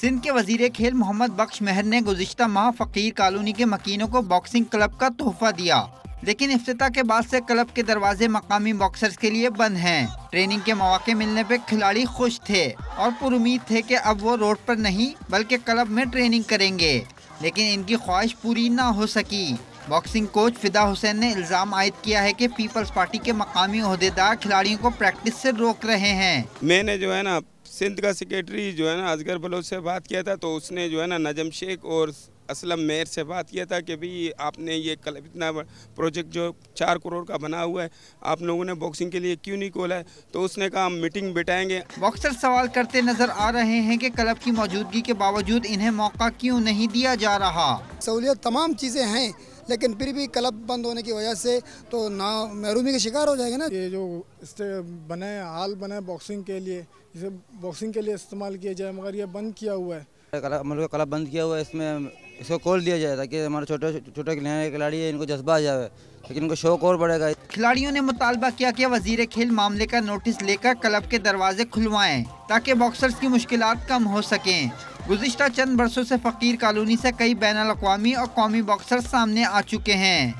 सिंध के वजीर खेल मोहम्मद बख्श महर ने गुज़िश्ता माह फकीर कॉलोनी के मकीनों को बॉक्सिंग क्लब का तोहफा दिया, लेकिन इफ्तिताह के बाद से क्लब के दरवाजे मकामी बॉक्सर्स के लिए बंद हैं। ट्रेनिंग के मौके मिलने पे खिलाड़ी खुश थे और पुरुमीद थे कि अब वो रोड पर नहीं बल्कि क्लब में ट्रेनिंग करेंगे, लेकिन इनकी ख्वाहिश पूरी ना हो सकी। बॉक्सिंग कोच फिदा हुसैन ने इल्ज़ाम आयद किया है कि पीपल्स पार्टी के मकामी ओहदेदार खिलाड़ियों को प्रैक्टिस से रोक रहे हैं। मैंने जो है ना सिंध का सेक्रेटरी जो है ना असगर बलोच से बात किया था, तो उसने जो है ना नजम शेख और असलम मेयर से बात किया था कि भाई आपने ये क्लब इतना प्रोजेक्ट जो 4 करोड़ का बना हुआ है, आप लोगों ने बॉक्सिंग के लिए क्यों नहीं खोला है? तो उसने कहा हम मीटिंग बिठाएंगे। बॉक्सर सवाल करते नजर आ रहे हैं कि क्लब की मौजूदगी के बावजूद इन्हें मौका क्यों नहीं दिया जा रहा। सहूलियत तमाम चीज़ें हैं, लेकिन फिर भी क्लब बंद होने की वजह से तो ना महरूमी का शिकार हो जाएगा ना। ये जो बने हाल बने बॉक्सिंग के लिए, इसे बॉक्सिंग के लिए इस्तेमाल किया जाए, मगर ये बंद किया हुआ है। क्लब बंद किया हुआ है, इसमें इसको खोल दिया जाए ताकि हमारे छोटे छोटे खिलाड़ी है इनको जज्बा आ जाए, लेकिन इनको शौक और बढ़ेगा। खिलाड़ियों ने मुतालबा किया कि वजीर खेल मामले का नोटिस लेकर क्लब के दरवाजे खुलवाएं ताकि बॉक्सर्स की मुश्किलात कम हो सकें। गुज़िश्ता चंद बरसों से फकीर कॉलोनी से कई बैनुल अक़वामी और कौमी बॉक्सर्स सामने आ चुके हैं।